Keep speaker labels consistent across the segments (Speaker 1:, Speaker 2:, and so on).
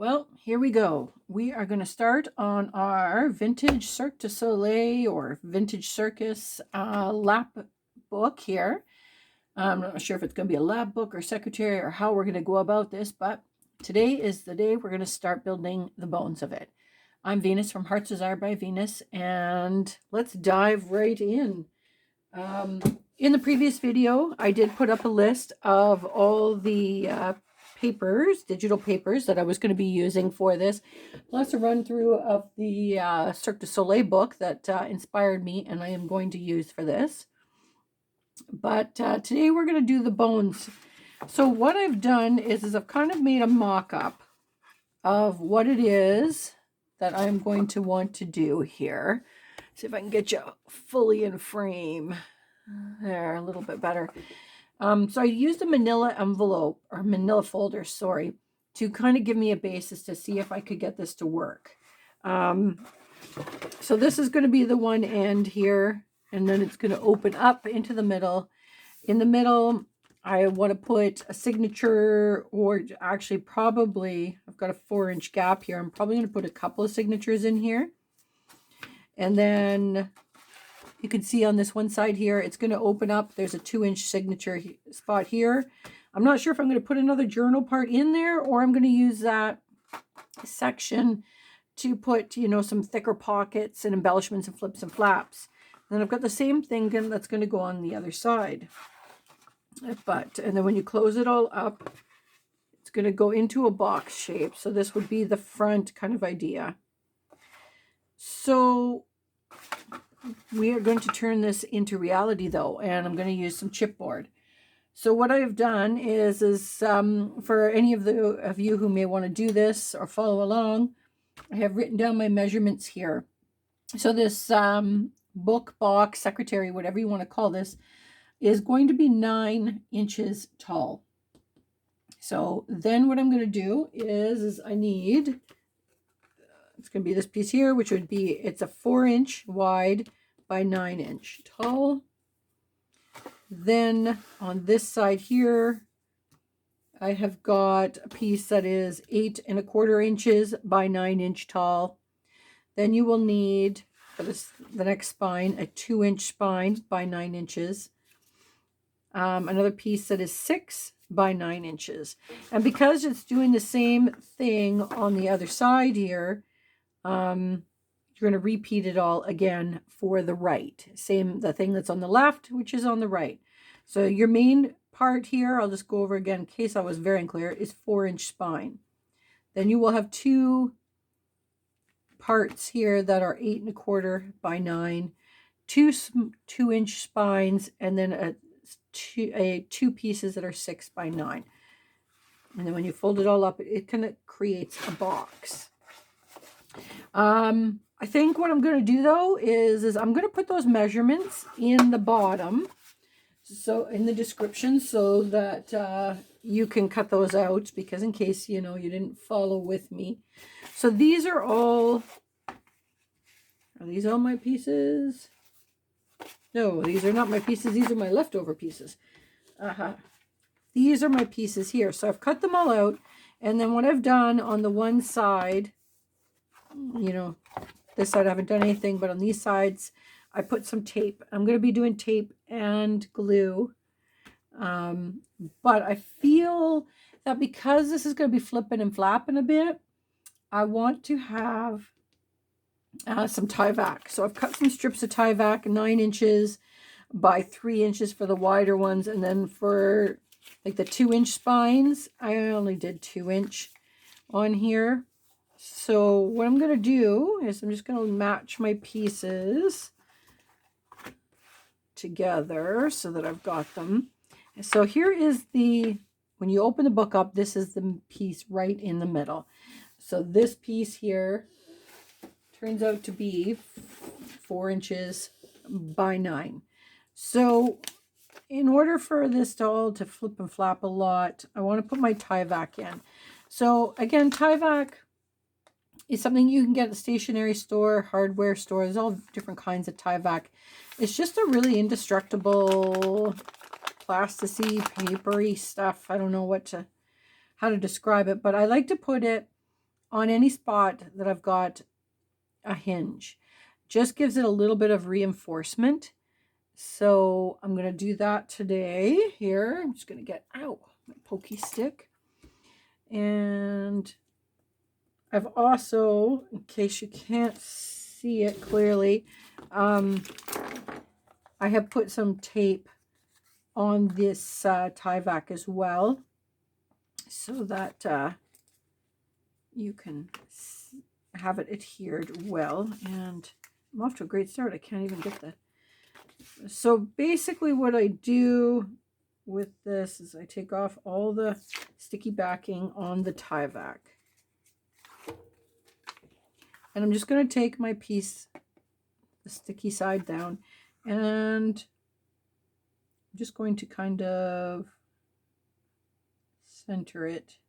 Speaker 1: Well, here we go. We are going to start on our vintage Cirque du Soleil or vintage Circus lap book here. I'm not sure if it's going to be a lap book or secretary or how we're going to go about this, but today is the day we're going to start building the bones of it. I'm Venus from Hearts Desire by Venus, and let's dive right in. In the previous video, I did put up a list of all the papers, digital papers that I was going to be using for this, plus a run through of the Cirque du Soleil book that inspired me and I am going to use for this. But today we're going to do the bones. So what I've done is I've kind of made a mock-up of what it is that I'm going to want to do here. See if I can get you fully in frame. There, a little bit better. So I used a manila envelope, or manila folder, sorry, to kind of give me a basis to see if I could get this to work. So this is going to be the one end here, and then it's going to open up into the middle. In the middle, I want to put a signature, or actually probably, I've got a 4-inch gap here. I'm probably going to put a couple of signatures in here. And then you can see on this one side here, it's going to open up. There's a 2-inch signature spot here. I'm not sure if I'm going to put another journal part in there or I'm going to use that section to put, you know, some thicker pockets and embellishments and flips and flaps. And then I've got the same thing that's going to go on the other side. And then when you close it all up, it's going to go into a box shape. So this would be the front kind of idea. So we are going to turn this into reality though, and I'm going to use some chipboard. So what I have done is for any of you who may want to do this or follow along, I have written down my measurements here. So this book, box, secretary, whatever you want to call this, is going to be 9 inches tall. So then what I'm going to do is I need, it's going to be this piece here, which would be, it's a 4-inch wide by 9-inch tall. Then on this side here, I have got a piece that is 8 1/4 inches by 9-inch tall. Then you will need for the next spine a 2-inch spine by 9 inches. Another piece that is 6 by 9 inches. And because it's doing the same thing on the other side here, you're going to repeat it all again for the right. The thing that's on the left, which is on the right. So your main part here, I'll just go over again in case I was very unclear, is 4-inch spine. Then you will have 2 parts here that are 8 1/4 by 9, 2-inch spines, and then two pieces that are 6 by 9. And then when you fold it all up, it kind of creates a box. I think what I'm going to do though is I'm going to put those measurements in the bottom, so in the description, so that you can cut those out, because in case you know you didn't follow with me. So these are these all my pieces? No, these are not my pieces. These are my leftover pieces. These are my pieces here. So I've cut them all out, and then what I've done on the one side, you know, this side I haven't done anything, but on these sides I put some tape. I'm going to be doing tape and glue. But I feel that because this is going to be flipping and flapping a bit, I want to have some Tyvek. So I've cut some strips of Tyvek, 9 inches by 3 inches for the wider ones. And then for like the 2-inch spines, I only did 2-inch on here. So what I'm going to do is I'm just going to match my pieces together so that I've got them. So here is when you open the book up, this is the piece right in the middle. So this piece here turns out to be 4 inches by 9. So in order for this all to flip and flap a lot, I want to put my Tyvek in. So again, Tyvek is something you can get at the stationery store, hardware store. There's all different kinds of Tyvek. It's just a really indestructible, plastic-y, papery stuff. I don't know how to describe it, but I like to put it on any spot that I've got a hinge. Just gives it a little bit of reinforcement. So I'm going to do that today here. I'm just going to get, ow, my pokey stick. And I've also, in case you can't see it clearly, I have put some tape on this tie vac as well, so that you can have it adhered well. And I'm off to a great start. I can't even get the... So basically what I do with this is I take off all the sticky backing on the tie vac. And I'm just going to take my piece, the sticky side down, and I'm just going to kind of center it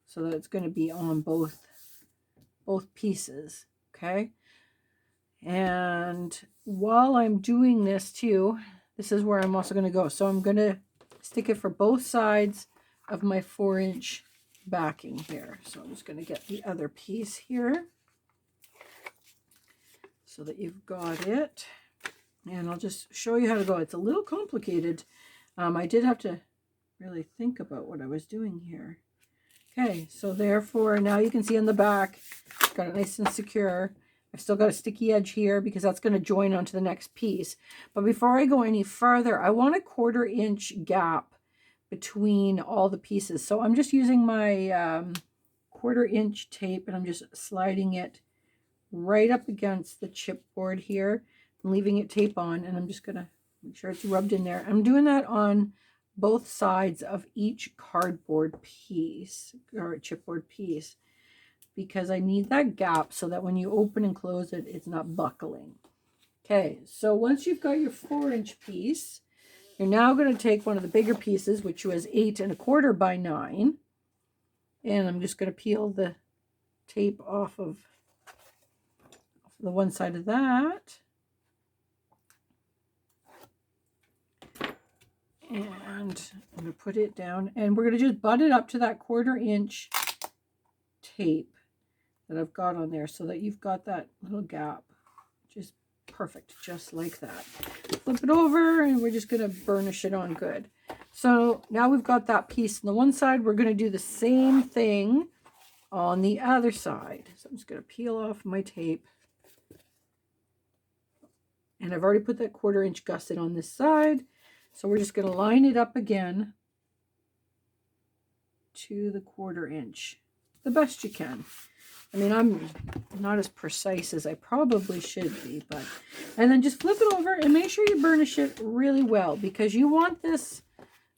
Speaker 1: so that it's going to be on both pieces, okay? And while I'm doing this too, this is where I'm also going to go. So I'm going to stick it for both sides of my 4-inch backing here. So I'm just going to get the other piece here so that you've got it. And I'll just show you how to go. It's a little complicated. I did have to really think about what I was doing here. Okay, so therefore now you can see on the back, got it nice and secure. I've still got a sticky edge here because that's going to join onto the next piece. But before I go any further, I want a 1/4 inch gap between all the pieces. So I'm just using my 1/4 inch tape, and I'm just sliding it right up against the chipboard here, and leaving it tape on, and I'm just going to make sure it's rubbed in there. I'm doing that on both sides of each cardboard piece or chipboard piece, because I need that gap so that when you open and close it, it's not buckling. Okay, so once you've got your 4-inch piece, you're now going to take one of the bigger pieces, which was 8 1/4 by 9, and I'm just going to peel the tape off of the one side of that. And I'm going to put it down, and we're going to just butt it up to that 1/4 inch tape that I've got on there, so that you've got that little gap. Just perfect, just like that. Flip it over, and we're just going to burnish it on good. So now we've got that piece on the one side. We're going to do the same thing on the other side. So I'm just going to peel off my tape. And I've already put that 1/4 inch gusset on this side. So we're just going to line it up again to the 1/4 inch, the best you can. I mean, I'm not as precise as I probably should be, but, and then just flip it over and make sure you burnish it really well, because you want this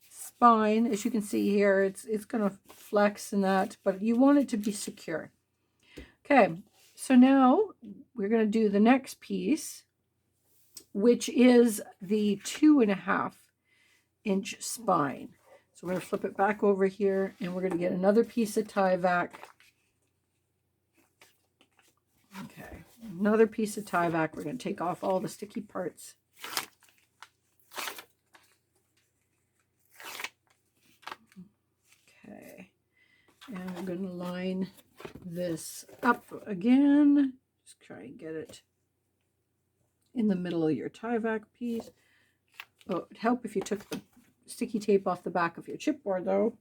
Speaker 1: spine, as you can see here, it's going to flex and that, but you want it to be secure. Okay, so now we're going to do the next piece, which is the 2.5 inch spine. So we're going to flip it back over here, and we're going to get another piece of tie vac. Okay, another piece of tie vac. We're going to take off all the sticky parts. Okay, and we're going to line this up again. Just try and get it in the middle of your tie vac piece. Oh, it'd help if you took the sticky tape off the back of your chipboard though.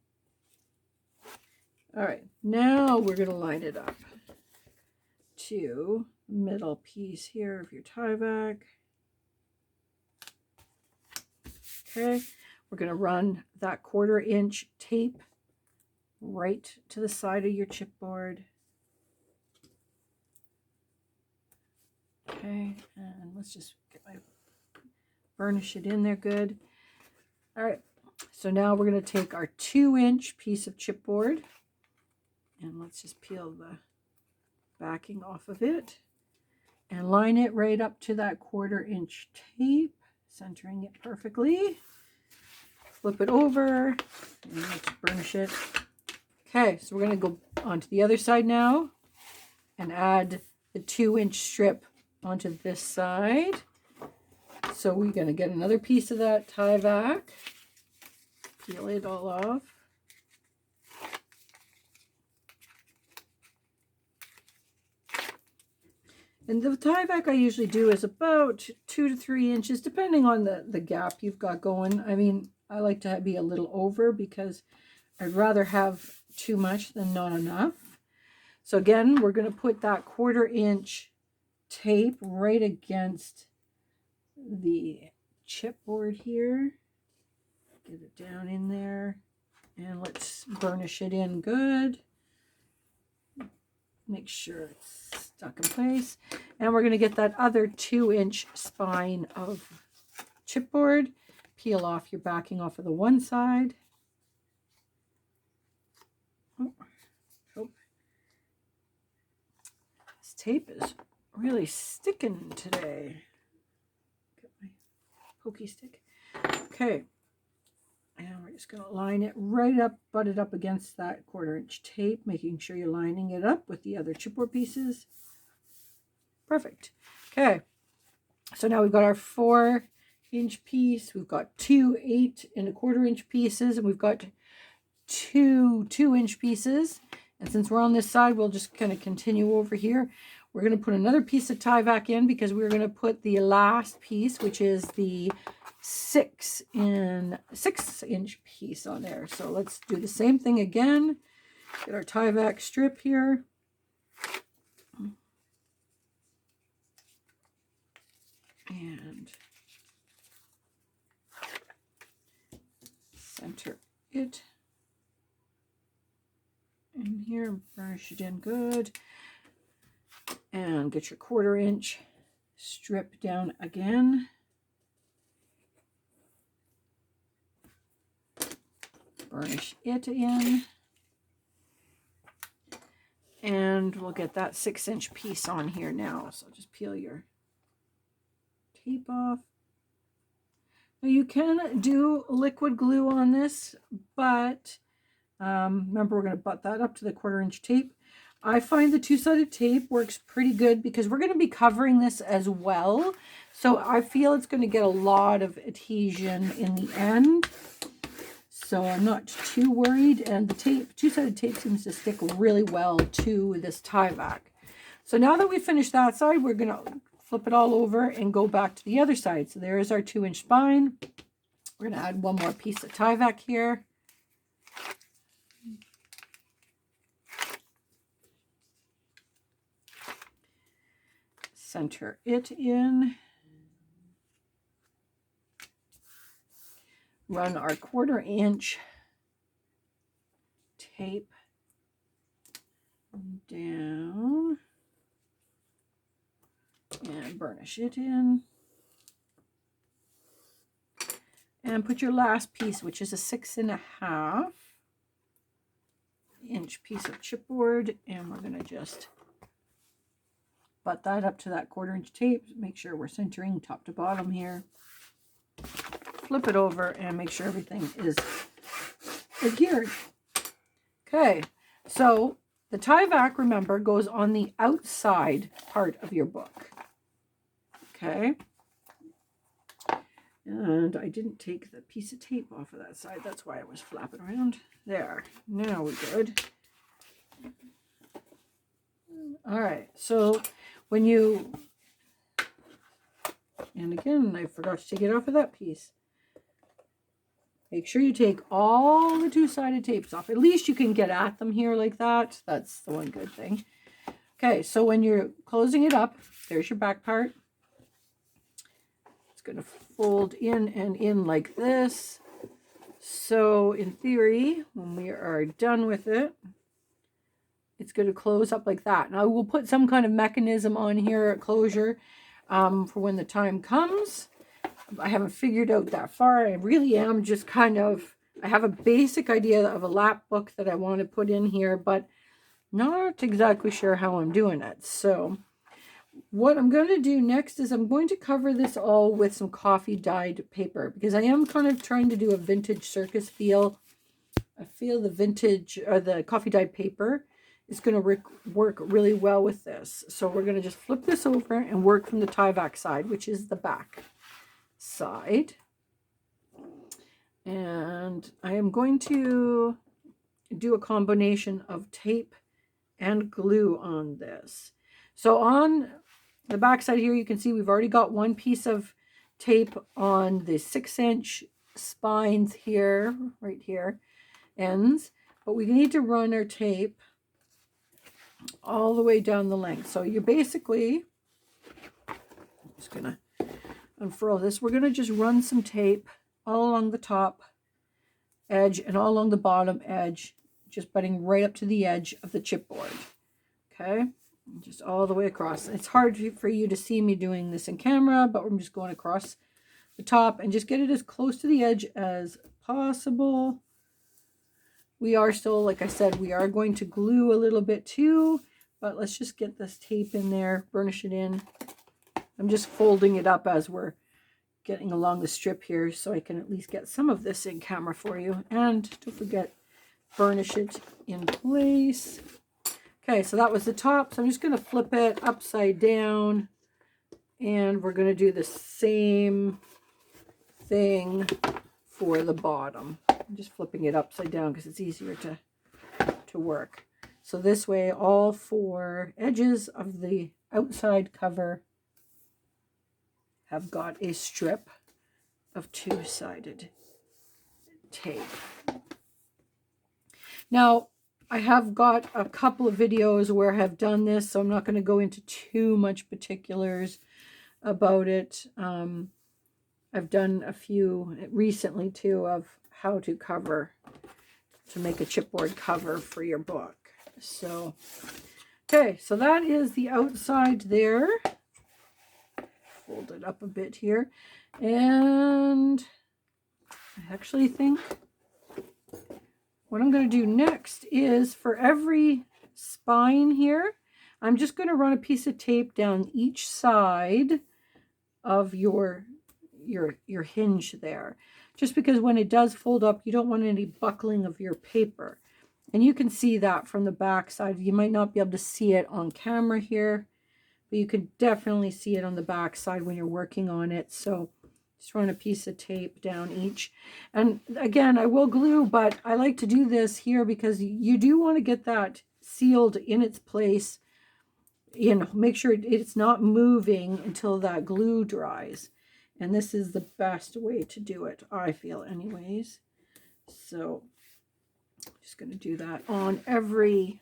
Speaker 1: All right, now we're going to line it up to the middle piece here of your tie vac. Okay, we're going to run that 1/4 inch tape right to the side of your chipboard. Okay, and let's just get my burnish it in there good. All right, so now we're going to take our 2-inch piece of chipboard, and let's just peel the backing off of it and line it right up to that 1/4 inch tape, centering it perfectly. Flip it over, and let's burnish it. Okay, so we're going to go on to the other side now and add the 2-inch strip onto this side. So we're going to get another piece of that tie vac, peel it all off. And the tie back I usually do is about 2 to 3 inches, depending on the gap you've got going. I mean, I like to be a little over because I'd rather have too much than not enough. So again, we're going to put that 1/4 inch tape right against the chipboard here. Get it down in there and let's burnish it in good. Make sure it's stuck in place. And we're going to get that other 2-inch spine of chipboard. Peel off your backing off of the one side. Oh. This tape is really sticking today. Get my pokey stick. Okay. And we're just going to line it right up, butt it up against that 1/4 inch tape, making sure you're lining it up with the other chipboard pieces. Perfect. Okay. So now we've got our 4-inch piece. We've got 2 8 1/4 inch pieces, and we've got 2 2-inch pieces. And since we're on this side, we'll just kind of continue over here. We're going to put another piece of tie back in because we're going to put the last piece, which is the 6-inch piece on there. So let's do the same thing again. Get our tie back strip here. And center it in here, burnish it in good. And get your 1/4 inch strip down again. Burnish it in. And we'll get that 6-inch piece on here now. So just peel your tape off. Now you can do liquid glue on this, but remember we're going to butt that up to the 1/4 inch tape. I find the 2-sided tape works pretty good because we're going to be covering this as well. So I feel it's going to get a lot of adhesion in the end. So I'm not too worried. And the tape, 2-sided tape seems to stick really well to this tie back. So now that we finished that side, we're going to flip it all over and go back to the other side. So there's our 2-inch spine. We're going to add one more piece of tie back here. Center it in. Run our 1/4 inch tape down and burnish it in. And put your last piece, which is a 6.5 inch piece of chipboard, and we're going to just butt that up to that 1/4 inch tape. Make sure we're centering top to bottom here. Flip it over and make sure everything is adhered. Okay, so the tie back, remember, goes on the outside part of your book. Okay. And I didn't take the piece of tape off of that side. That's why I was flapping around. There. Now we're good. All right. So when you, and again, I forgot to take it off of that piece. Make sure you take all the 2-sided tapes off. At least you can get at them here like that. That's the one good thing. Okay. So when you're closing it up, there's your back part. Going to fold in and in like this. So in theory, when we are done with it, it's going to close up like that. Now we'll put some kind of mechanism on here at closure for when the time comes. I haven't figured out that far. I really am just kind of, I have a basic idea of a lap book that I want to put in here, but not exactly sure how I'm doing it. So what I'm going to do next is I'm going to cover this all with some coffee dyed paper because I am kind of trying to do a vintage circus feel. I feel the vintage or the coffee dyed paper is going to work really well with this. So we're going to just flip this over and work from the tie back side, which is the back side. And I am going to do a combination of tape and glue on this. So on The back side here, you can see we've already got one piece of tape on the 6-inch spines here, right here, ends. But we need to run our tape all the way down the length. So you're basically, I'm just going to unfurl this. We're going to just run some tape all along the top edge and all along the bottom edge, just butting right up to the edge of the chipboard. Okay, just all the way across. It's hard for you to see me doing this in camera, but I'm just going across the top and just get it as close to the edge as possible. We are still, like I said, we are going to glue a little bit too, but let's just get this tape in there, burnish it in. I'm just folding it up as we're getting along the strip here so I can at least get some of this in camera for you. And don't forget, burnish it in place. Okay, so that was the top. So I'm just going to flip it upside down, and we're going to do the same thing for the bottom. I'm just flipping it upside down because it's easier to work. So this way, all 4 edges of the outside cover have got a strip of 2-sided tape. Now, I have got a couple of videos where I have done this, so I'm not going to go into too much particulars about it. I've done a few recently too of how to make a chipboard cover for your book. So, okay, so that is the outside there. Fold it up a bit here, and I actually think what I'm going to do next is for every spine here, I'm just going to run a piece of tape down each side of your hinge there, just because when it does fold up, you don't want any buckling of your paper. And you can see that from the back side. You might not be able to see it on camera here, but you can definitely see it on the back side when you're working on it. So just run a piece of tape down each. And again, I will glue, but I like to do this here because you do want to get that sealed in its place. You know, make sure it's not moving until that glue dries. And this is the best way to do it, I feel anyways. So I'm just going to do that on every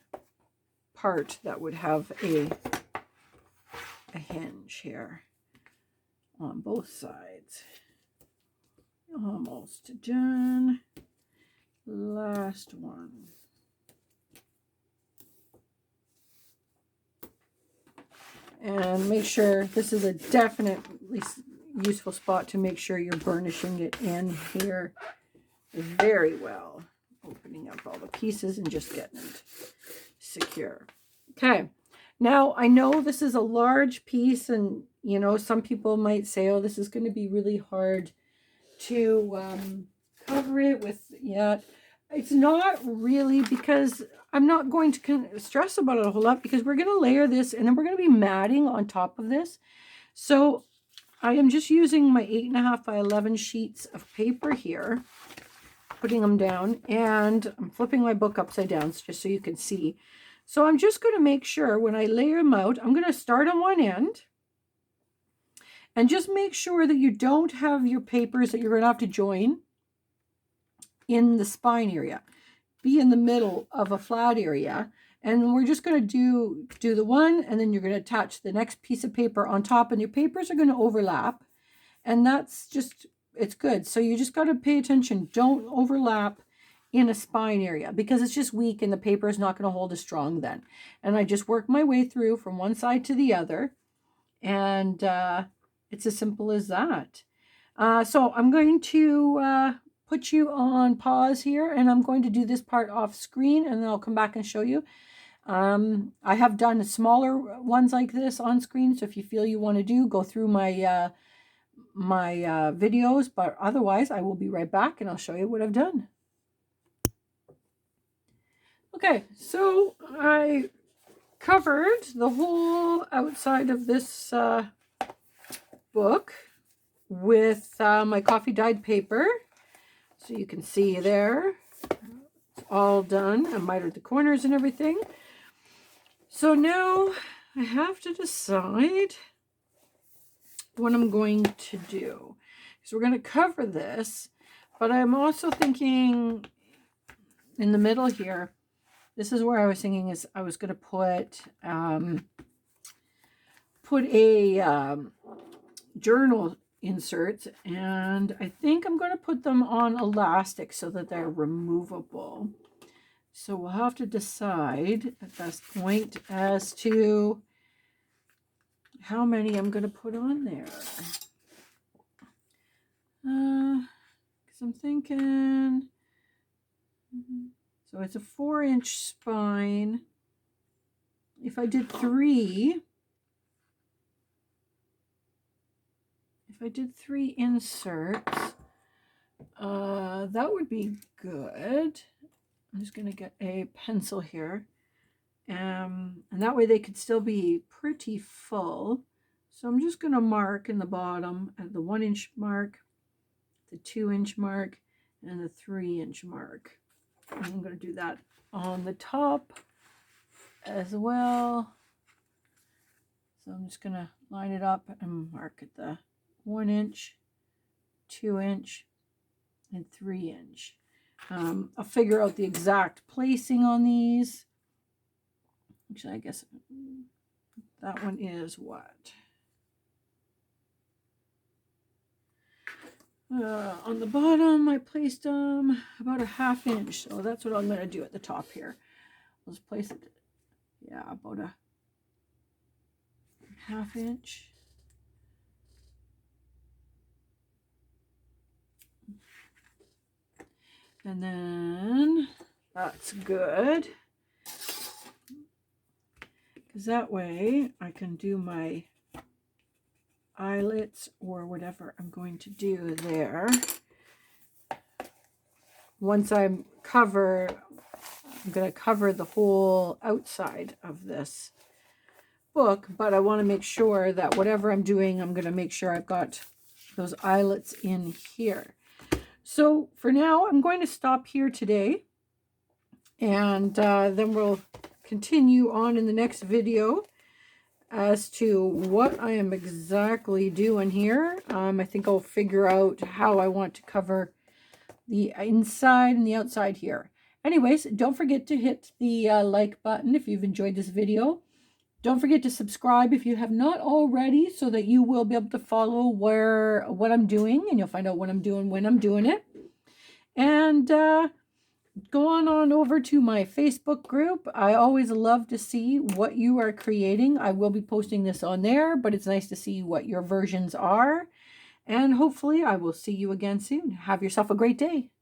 Speaker 1: part that would have a hinge here on both sides. Almost done. Last one. And make sure this is a definitely useful spot to make sure you're burnishing it in here very well, opening up all the pieces and just getting it secure. Okay, now I know this is a large piece, and you know, some people might say, oh, this is going to be really hard to cover it with yet. It's not really, because I'm not going to stress about it a whole lot, because we're going to layer this and then we're going to be matting on top of this. So I am just using my 8.5 by 11 sheets of paper here, putting them down, and I'm flipping my book upside down just so you can see. So I'm just going to make sure when I layer them out, I'm going to start on one end and just make sure that you don't have your papers that you're going to have to join in the spine area. Be in the middle of a flat area, and we're just going to do the one, and then you're going to attach the next piece of paper on top, and your papers are going to overlap, and that's just, it's good. So you just got to pay attention. Don't overlap in a spine area because it's just weak and the paper is not going to hold as strong then. And I just work my way through from one side to the other, and it's as simple as that. So I'm going to put you on pause here, and I'm going to do this part off screen, and then I'll come back and show you. I have done smaller ones like this on screen, so if you feel you want to go through my my videos, but otherwise I will be right back and I'll show you what I've done. Okay, so I covered the whole outside of this book with my coffee dyed paper. So you can see there, it's all done. I mitered the corners and everything. So now I have to decide what I'm going to do. So we're going to cover this, but I'm also thinking in the middle here, this is where I was thinking is I was going to put a journal inserts, and I think I'm going to put them on elastic so that they're removable. So we'll have to decide at this point as to how many I'm going to put on there. Because I'm thinking, so it's a 4-inch spine. If I did 3, inserts, that would be good. I'm just going to get a pencil here. And that way they could still be pretty full. So I'm just going to mark in the bottom at the 1-inch mark, the 2-inch mark, and the 3-inch mark. And I'm going to do that on the top as well. So I'm just going to line it up and mark at the 1-inch, 2-inch, and 3-inch. I'll figure out the exact placing on these. Actually, I guess that one is what? On the bottom, I placed them about a 1/2 inch. So that's what I'm going to do at the top here. Let's place it, yeah, about a 1/2 inch. And then that's good, because that way I can do my eyelets or whatever I'm going to do there. Once I'm going to cover the whole outside of this book, but I want to make sure that whatever I'm doing, I'm going to make sure I've got those eyelets in here. So for now, I'm going to stop here today, and then we'll continue on in the next video as to what I am exactly doing here. I think I'll figure out how I want to cover the inside and the outside here. Anyways, don't forget to hit the like button if you've enjoyed this video. Don't forget to subscribe if you have not already, so that you will be able to follow what I'm doing, and you'll find out what I'm doing when I'm doing it. And go on over to my Facebook group. I always love to see what you are creating. I will be posting this on there, but it's nice to see what your versions are. And hopefully I will see you again soon. Have yourself a great day.